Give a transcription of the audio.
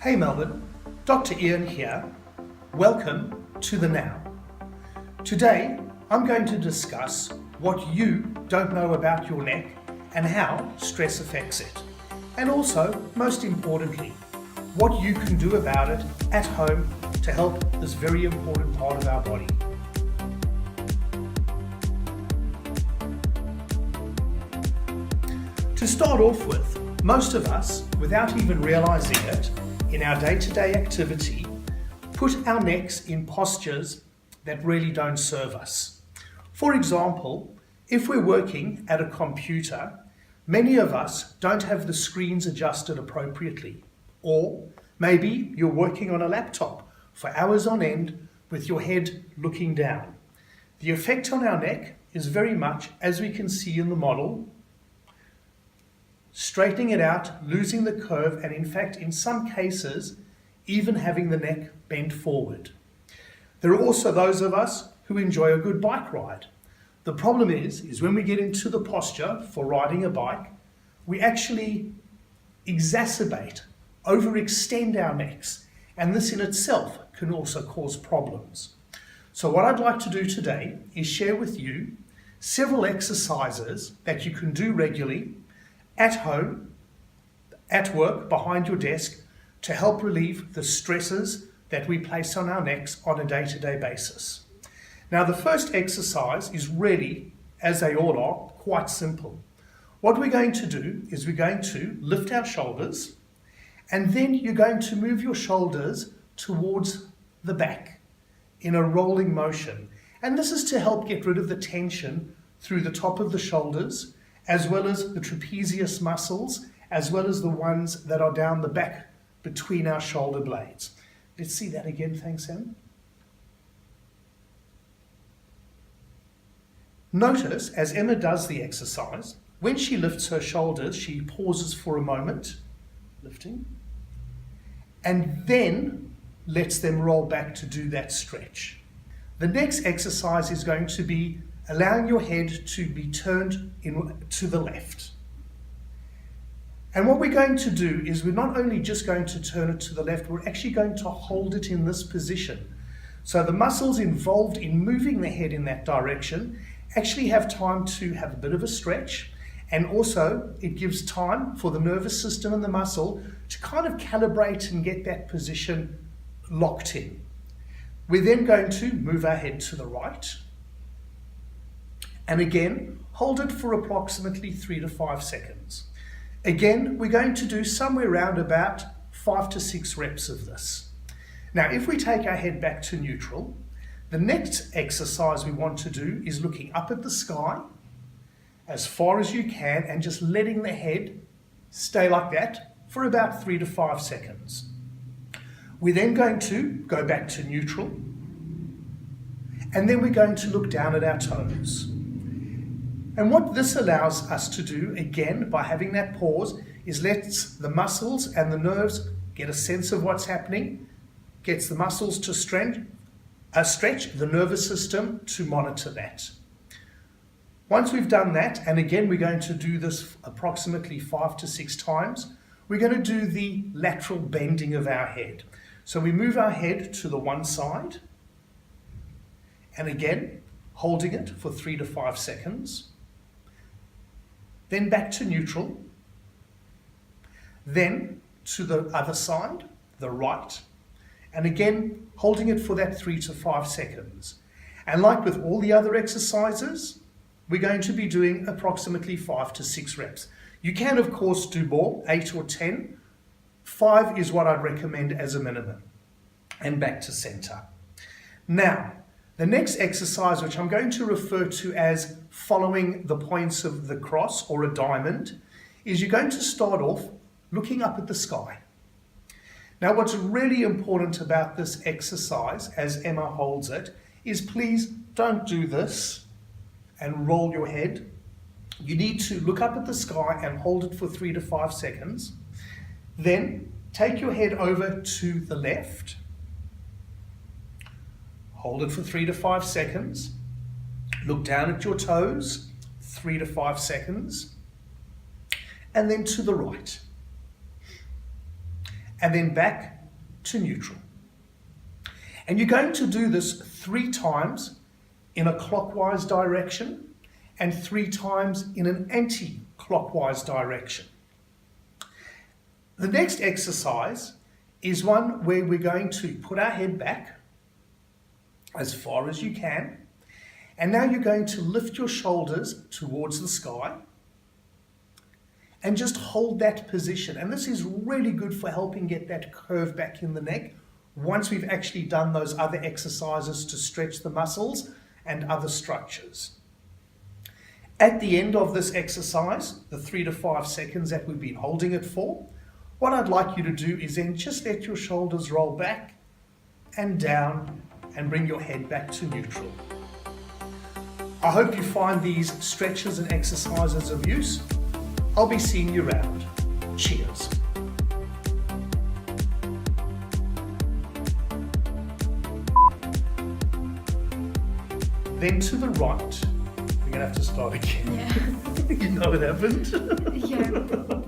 Hey Melbourne, Dr. Ian here. Welcome to the Now. Today I'm going to discuss what you don't know about your neck and how stress affects it. And also, most importantly, what you can do about it at home to help this very important part of our body. To start off with, most of us, without even realizing it, in our day-to-day activity, put our necks in postures that really don't serve us. For example, if we're working at a computer, many of us don't have the screens adjusted appropriately. Or maybe you're working on a laptop for hours on end with your head looking down. The effect on our neck is very much, as we can see in the model, straightening it out, losing the curve, and in fact, in some cases, even having the neck bent forward. There are also those of us who enjoy a good bike ride. The problem is when we get into the posture for riding a bike, we actually exacerbate, overextend our necks, and this in itself can also cause problems. So what I'd like to do today is share with you several exercises that you can do regularly at home, at work, behind your desk, to help relieve the stresses that we place on our necks on a day-to-day basis. Now, the first exercise is really, as they all are, quite simple. What we're going to do is we're going to lift our shoulders, and then you're going to move your shoulders towards the back in a rolling motion. And this is to help get rid of the tension through the top of the shoulders, as well as the trapezius muscles, as well as the ones that are down the back between our shoulder blades. Let's see that again, thanks, Em. Notice, as Emma does the exercise, when she lifts her shoulders, she pauses for a moment, lifting, and then lets them roll back to do that stretch. The next exercise is going to be allowing your head to be turned to the left. And what we're going to do is we're not only just going to turn it to the left, we're actually going to hold it in this position. So the muscles involved in moving the head in that direction actually have time to have a bit of a stretch, and also it gives time for the nervous system and the muscle to kind of calibrate and get that position locked in. We're then going to move our head to the right, and again, hold it for approximately 3 to 5 seconds. Again, we're going to do somewhere around about 5 to 6 reps of this. Now, if we take our head back to neutral, the next exercise we want to do is looking up at the sky as far as you can and just letting the head stay like that for about 3 to 5 seconds. We're then going to go back to neutral, and then we're going to look down at our toes. And what this allows us to do, again, by having that pause, is lets the muscles and the nerves get a sense of what's happening, gets the muscles to stretch, the nervous system to monitor that. Once we've done that, and again, we're going to do this approximately 5 to 6 times, we're going to do the lateral bending of our head. So we move our head to the one side, and again, holding it for 3 to 5 seconds. Then back to neutral, then to the other side, the right, and again holding it for that 3 to 5 seconds. And like with all the other exercises, we're going to be doing approximately 5 to 6 reps. You can of course do more, 8 or 10. 5 is what I'd recommend as a minimum. And back to center. Now, the next exercise, which I'm going to refer to as following the points of the cross or a diamond, is you're going to start off looking up at the sky. Now, what's really important about this exercise, as Emma holds it, is please don't do this and roll your head. You need to look up at the sky and hold it for 3 to 5 seconds. Then take your head over to the left. Hold it for 3 to 5 seconds. Look down at your toes, 3 to 5 seconds. And then to the right. and then back to neutral. And you're going to do this 3 times in a clockwise direction and 3 times in an anti-clockwise direction. The next exercise is one where we're going to put our head back as far as you can, and now you're going to lift your shoulders towards the sky and just hold that position. And this is really good for helping get that curve back in the neck once we've actually done those other exercises to stretch the muscles and other structures. At the end of this exercise, the 3 to 5 seconds that we've been holding it for, what I'd like you to do is then just let your shoulders roll back and down and bring your head back to neutral. I hope you find these stretches and exercises of use. I'll be seeing you around. Cheers. Then to the right. We're going to have to start again. Yeah. You know what happened? Yeah.